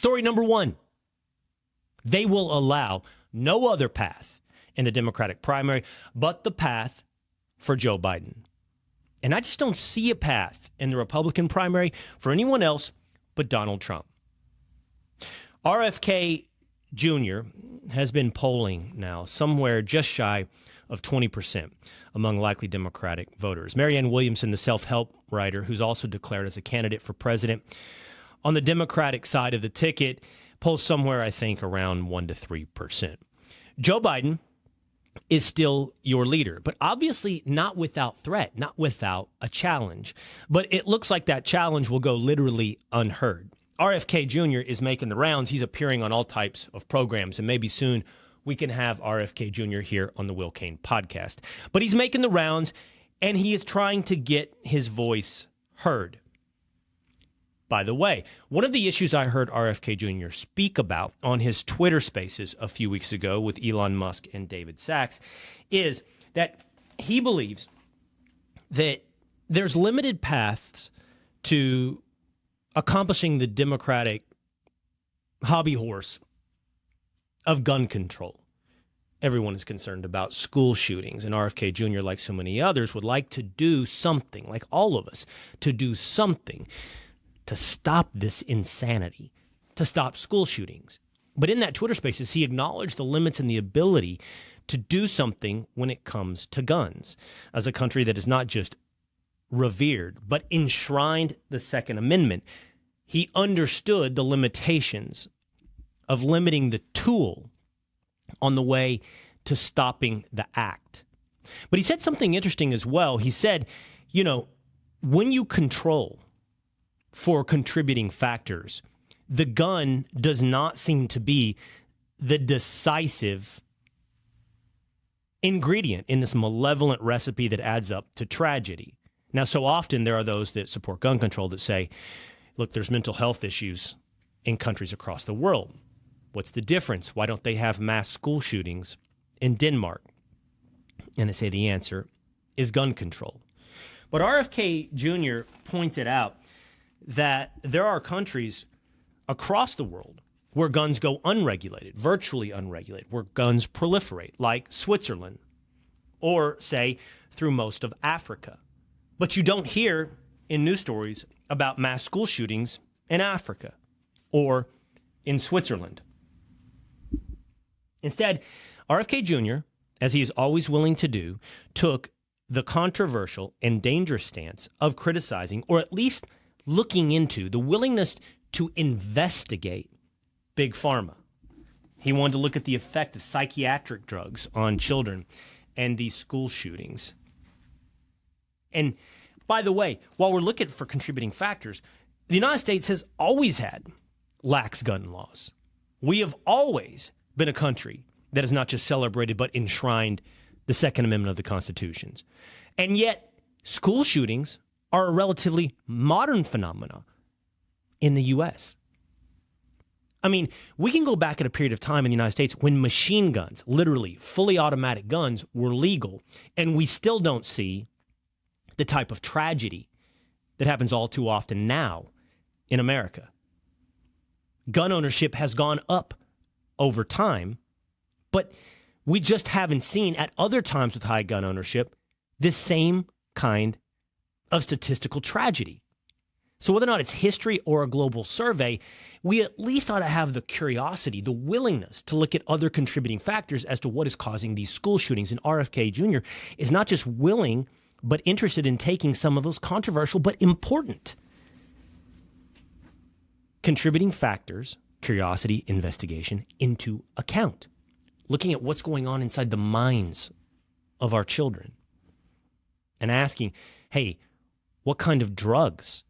Story number one, they will allow no other path in the Democratic primary but the path for Joe Biden. And I just don't see a path in the Republican primary for anyone else but Donald Trump. RFK Jr. has been polling now somewhere just shy of 20% among likely Democratic voters. Marianne Williamson, the self-help writer, who's also declared as a candidate for president on the Democratic side of the ticket, polls somewhere, I think, around 1 to 3%. Joe Biden is still your leader, but obviously not without threat, not without a challenge. But it looks like that challenge will go literally unheard. RFK Jr. is making the rounds. He's appearing on all types of programs, and maybe soon we can have RFK Jr. here on the Cain Podcast. But he's making the rounds, and he is trying to get his voice heard. By the way, one of the issues I heard RFK Jr. speak about on his Twitter Spaces a few weeks ago with Elon Musk and David Sachs is that he believes that there's limited paths to accomplishing the Democratic hobby horse of gun control. Everyone is concerned about school shootings, and RFK Jr., like so many others, would like to do something, like all of us, to do something to stop this insanity, to stop school shootings. But in that Twitter Spaces, he acknowledged the limits in the ability to do something when it comes to guns. As a country that is not just revered, but enshrined the Second Amendment, he understood the limitations of limiting the tool on the way to stopping the act. But he said something interesting as well. He said, when you control for contributing factors, the gun does not seem to be the decisive ingredient in this malevolent recipe that adds up to tragedy. Now, so often there are those that support gun control that say, look, there's mental health issues in countries across the world. What's the difference? Why don't they have mass school shootings in Denmark? And they say the answer is gun control. But RFK Jr. pointed out that there are countries across the world where guns go unregulated, virtually unregulated, where guns proliferate, like Switzerland, or, say, through most of Africa. But you don't hear in news stories about mass school shootings in Africa or in Switzerland. Instead, RFK Jr., as he is always willing to do, took the controversial and dangerous stance of criticizing, or at least looking into, the willingness to investigate Big Pharma. He wanted to look at the effect of psychiatric drugs on children and these school shootings. And by the way, while we're looking for contributing factors, the United States has always had lax gun laws. We have always been a country that has not just celebrated but enshrined the Second Amendment of the Constitution. And yet, school shootings are a relatively modern phenomenon in the U.S. I mean, we can go back at a period of time in the United States when machine guns, literally fully automatic guns, were legal, and we still don't see the type of tragedy that happens all too often now in America. Gun ownership has gone up over time, but we just haven't seen at other times with high gun ownership this same kind of statistical tragedy. So whether or not it's history or a global survey, we at least ought to have the curiosity, the willingness to look at other contributing factors as to what is causing these school shootings. And RFK Jr. is not just willing, but interested in taking some of those controversial but important contributing factors, curiosity, investigation, into account. Looking at what's going on inside the minds of our children and asking, hey, what kind of drugs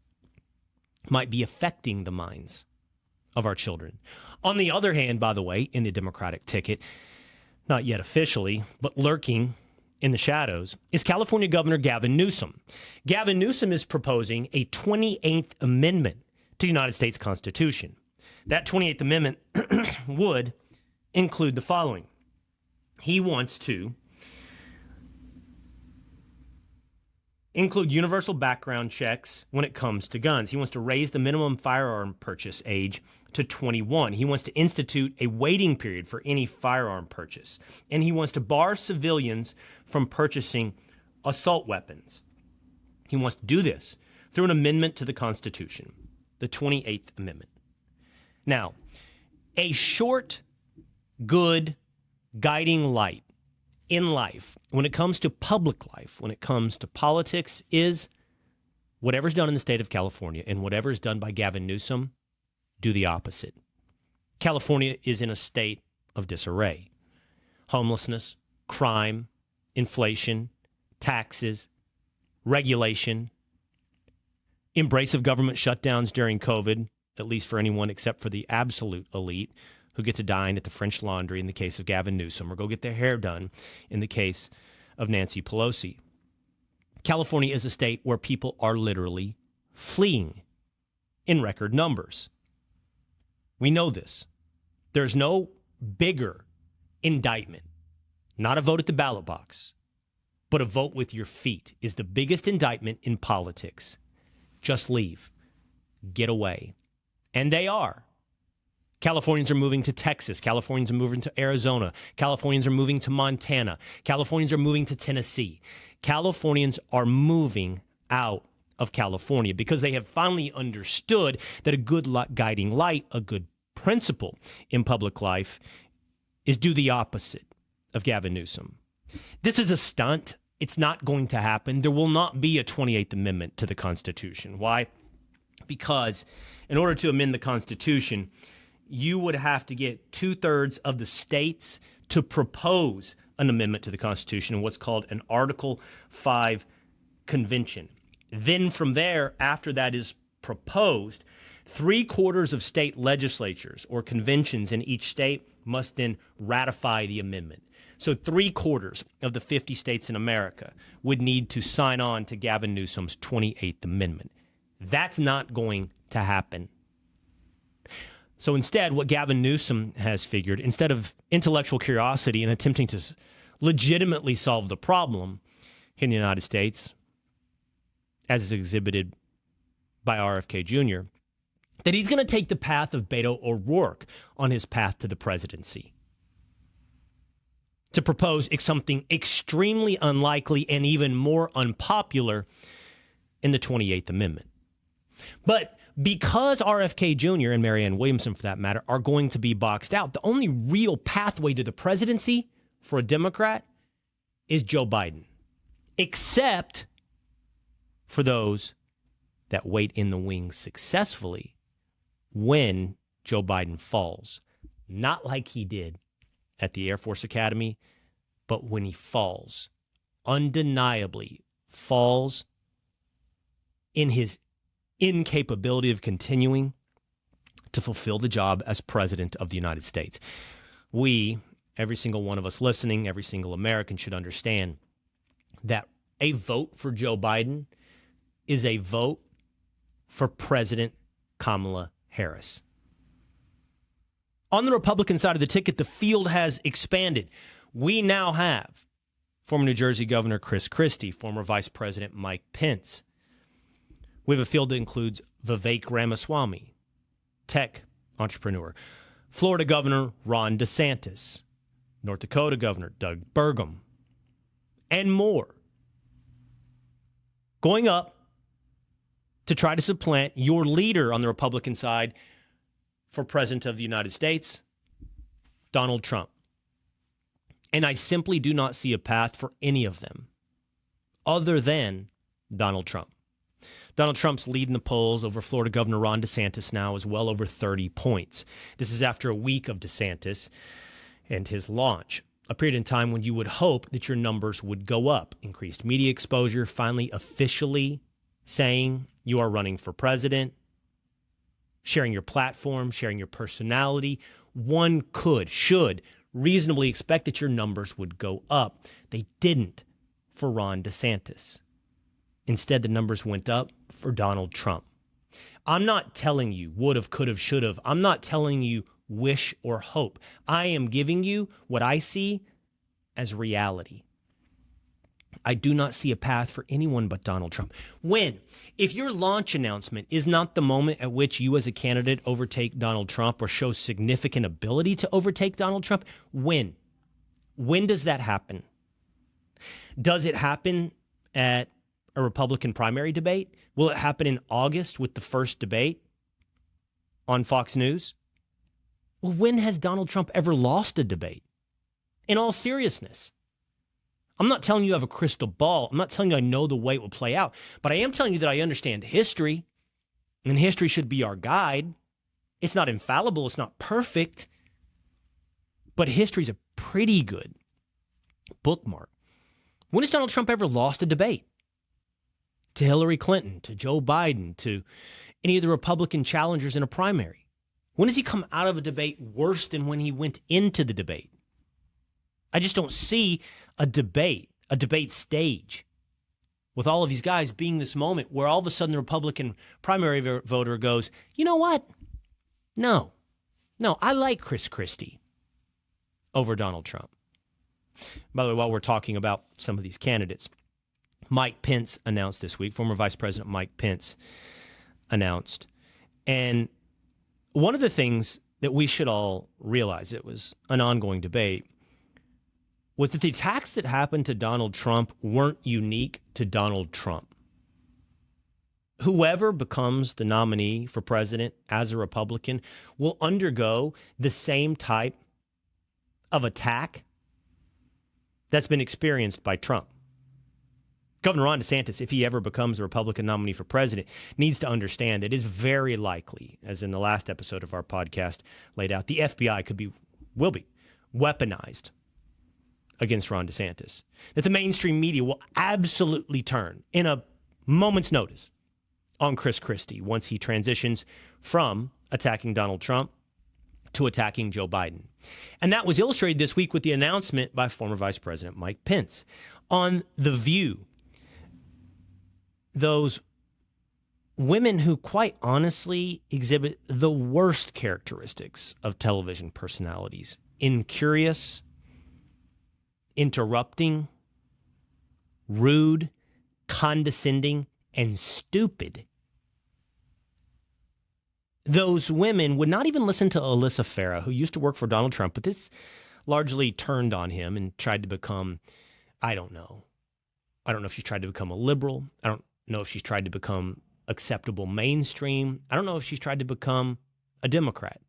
might be affecting the minds of our children? On the other hand, by the way, in the Democratic ticket, not yet officially, but lurking in the shadows, is California Governor Gavin Newsom. Gavin Newsom is proposing a 28th Amendment to the United States Constitution. That 28th Amendment would include the following. He wants to include universal background checks when it comes to guns. He wants to raise the minimum firearm purchase age to 21. He wants to institute a waiting period for any firearm purchase. And he wants to bar civilians from purchasing assault weapons. He wants to do this through an amendment to the Constitution, the 28th Amendment. Now, a short, good, guiding light in life, when it comes to public life, when it comes to politics, is whatever's done in the state of California and whatever's done by Gavin Newsom, do the opposite. California is in a state of disarray. Homelessness, crime, inflation, taxes, regulation, embrace of government shutdowns during COVID, at least for anyone except for the absolute elite who get to dine at the French Laundry in the case of Gavin Newsom, or go get their hair done in the case of Nancy Pelosi. California is a state where people are literally fleeing in record numbers. We know this. There's no bigger indictment, not a vote at the ballot box, but a vote with your feet is the biggest indictment in politics. Just leave. Get away. And they are. Californians are moving to Texas. Californians are moving to Arizona. Californians are moving to Montana. Californians are moving to Tennessee. Californians are moving out of California because they have finally understood that a good guiding light, a good principle in public life is do the opposite of Gavin Newsom. This is a stunt. It's not going to happen. There will not be a 28th Amendment to the Constitution. Why? Because in order to amend the Constitution, you would have to get 2/3 of the states to propose an amendment to the Constitution in what's called an Article 5 convention. Then from there, after that is proposed, 3/4 of state legislatures or conventions in each state must then ratify the amendment. So 3/4 of the 50 states in America would need to sign on to Gavin Newsom's 28th Amendment. That's not going to happen. So instead, what Gavin Newsom has figured, instead of intellectual curiosity and attempting to legitimately solve the problem in the United States, as is exhibited by RFK Jr., that he's going to take the path of Beto O'Rourke on his path to the presidency, to propose something extremely unlikely and even more unpopular in the 28th Amendment. But because RFK Jr. and Marianne Williamson, for that matter, are going to be boxed out, the only real pathway to the presidency for a Democrat is Joe Biden, except for those that wait in the wings successfully when Joe Biden falls. Not like he did at the Air Force Academy, but when he falls, undeniably falls in his incapability of continuing to fulfill the job as president of the United States. We, every single one of us listening, every single American should understand that a vote for Joe Biden is a vote for President Kamala Harris. On the Republican side of the ticket, the field has expanded. We now have former New Jersey Governor Chris Christie, former Vice President Mike Pence. We have a field that includes Vivek Ramaswamy, tech entrepreneur, Florida Governor Ron DeSantis, North Dakota Governor Doug Burgum, and more. Going up to try to supplant your leader on the Republican side for President of the United States, Donald Trump. And I simply do not see a path for any of them other than Donald Trump. Donald Trump's lead in the polls over Florida Governor Ron DeSantis now is well over 30 points. This is after a week of DeSantis and his launch, a period in time when you would hope that your numbers would go up. Increased media exposure, finally officially saying you are running for president, sharing your platform, sharing your personality. One should reasonably expect that your numbers would go up. They didn't for Ron DeSantis. Instead, the numbers went up for Donald Trump. I'm not telling you would have, could have, should have. I'm not telling you wish or hope. I am giving you what I see as reality. I do not see a path for anyone but Donald Trump. When? If your launch announcement is not the moment at which you as a candidate overtake Donald Trump or show significant ability to overtake Donald Trump, when? When does that happen? Does it happen at a Republican primary debate? Will it happen in August with the first debate on Fox News? Well, when has Donald Trump ever lost a debate? In all seriousness. I'm not telling you I have a crystal ball. I'm not telling you I know the way it will play out. But I am telling you that I understand history, and history should be our guide. It's not infallible. It's not perfect. But history's a pretty good bookmark. When has Donald Trump ever lost a debate? To Hillary Clinton, to Joe Biden, to any of the Republican challengers in a primary? When has he come out of a debate worse than when he went into the debate? I just don't see a debate stage with all of these guys being this moment where all of a sudden the Republican primary voter goes, you know what? No, I like Chris Christie over Donald Trump. By the way, while we're talking about some of these candidates, Mike Pence announced this week, former Vice President Mike Pence announced. And one of the things that we should all realize, it was an ongoing debate, was that the attacks that happened to Donald Trump weren't unique to Donald Trump. Whoever becomes the nominee for president as a Republican will undergo the same type of attack that's been experienced by Trump. Governor Ron DeSantis, if he ever becomes a Republican nominee for president, needs to understand that it is very likely, as in the last episode of our podcast laid out, the FBI will be weaponized against Ron DeSantis. That the mainstream media will absolutely turn in a moment's notice on Chris Christie once he transitions from attacking Donald Trump to attacking Joe Biden. And that was illustrated this week with the announcement by former Vice President Mike Pence on The View. Those women who quite honestly exhibit the worst characteristics of television personalities: incurious, interrupting, rude, condescending, and stupid. Those women would not even listen to Alyssa Farah, who used to work for Donald Trump, but this largely turned on him and tried to become, I don't know if she's tried to become a liberal. I don't know if she's tried to become acceptable mainstream. I don't know if she's tried to become a Democrat.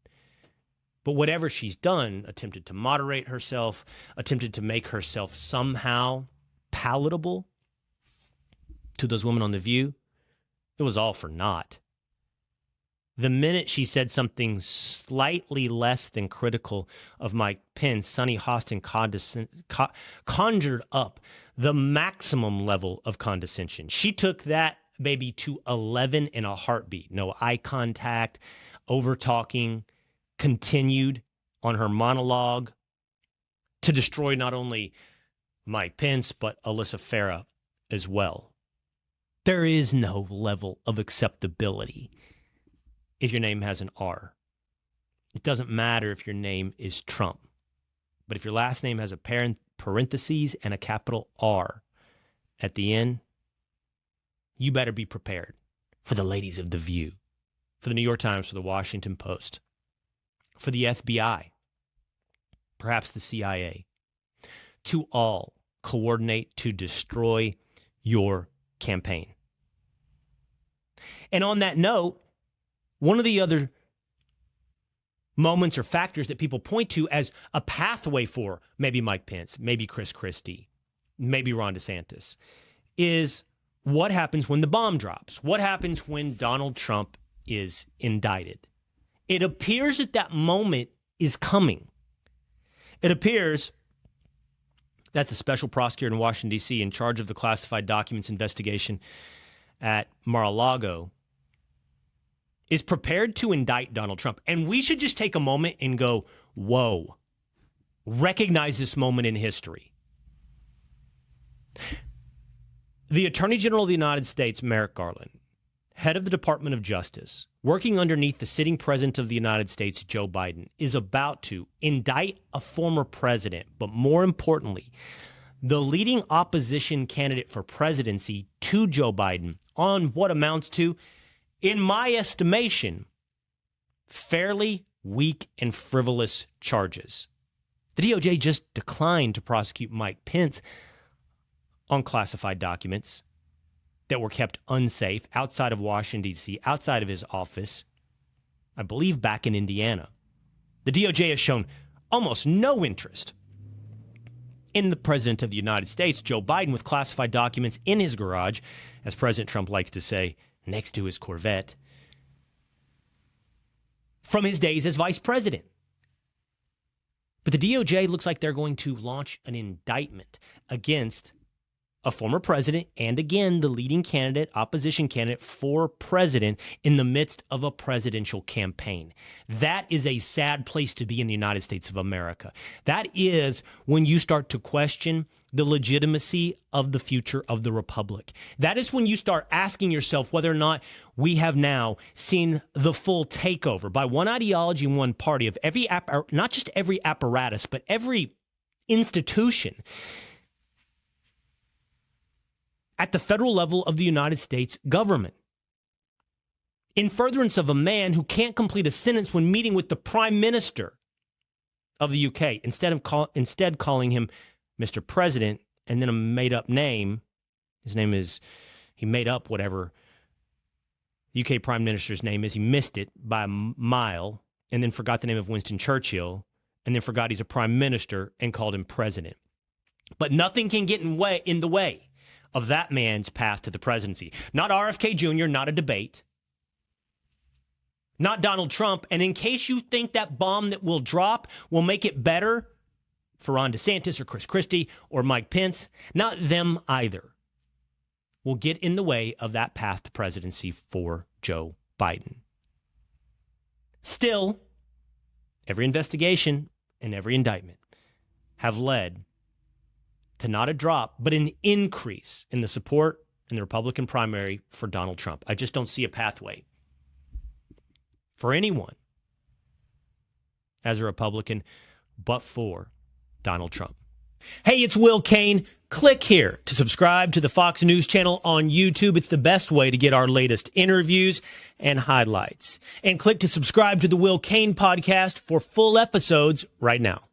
But whatever she's done, attempted to moderate herself, attempted to make herself somehow palatable to those women on The View, it was all for naught. The minute she said something slightly less than critical of Mike Pence, Sunny Hostin conjured up the maximum level of condescension. She took that baby to 11 in a heartbeat. No eye contact, over-talking, continued on her monologue to destroy not only Mike Pence, but Alyssa Farah as well. There is no level of acceptability if your name has an R. It doesn't matter if your name is Trump. But if your last name has a parentheses and a capital R at the end, you better be prepared for the ladies of The View, for the New York Times, for the Washington Post, for the FBI, perhaps the CIA, to all coordinate to destroy your campaign. And on that note, one of the other moments or factors that people point to as a pathway for maybe Mike Pence, maybe Chris Christie, maybe Ron DeSantis, is what happens when the bomb drops? What happens when Donald Trump is indicted? It appears that moment is coming. It appears that the special prosecutor in Washington, D.C., in charge of the classified documents investigation at Mar-a-Lago, is prepared to indict Donald Trump. And we should just take a moment and go, whoa, recognize this moment in history. The Attorney General of the United States, Merrick Garland, head of the Department of Justice, working underneath the sitting president of the United States, Joe Biden, is about to indict a former president, but more importantly, the leading opposition candidate for presidency to Joe Biden on what amounts to, in my estimation, fairly weak and frivolous charges. The DOJ just declined to prosecute Mike Pence on classified documents that were kept unsafe outside of Washington, D.C., outside of his office, I believe back in Indiana. The DOJ has shown almost no interest in the President of the United States, Joe Biden, with classified documents in his garage, as President Trump likes to say, next to his Corvette, from his days as vice president. But the DOJ looks like they're going to launch an indictment against a former president and, again, the leading candidate, opposition candidate for president in the midst of a presidential campaign. That is a sad place to be in the United States of America. That is when you start to question the legitimacy of the future of the republic. That is when you start asking yourself whether or not we have now seen the full takeover by one ideology and one party of every, not just every apparatus, but every institution at the federal level of the United States government, in furtherance of a man who can't complete a sentence when meeting with the Prime Minister of the UK, instead calling him Mr. President and then a made-up name. His name is, he made up whatever UK Prime Minister's name is. He missed it by a mile and then forgot the name of Winston Churchill and then forgot he's a Prime Minister and called him President. But nothing can get in the way of that man's path to the presidency. Not RFK Jr., not a debate. Not Donald Trump. And in case you think that bomb that will drop will make it better for Ron DeSantis or Chris Christie or Mike Pence, not them either will get in the way of that path to presidency for Joe Biden. Still, every investigation and every indictment have led to not a drop, but an increase in the support in the Republican primary for Donald Trump. I just don't see a pathway for anyone as a Republican but for Donald Trump. Hey, it's Will Cain. Click here to subscribe to the Fox News channel on YouTube. It's the best way to get our latest interviews and highlights. And click to subscribe to the Will Cain Podcast for full episodes right now.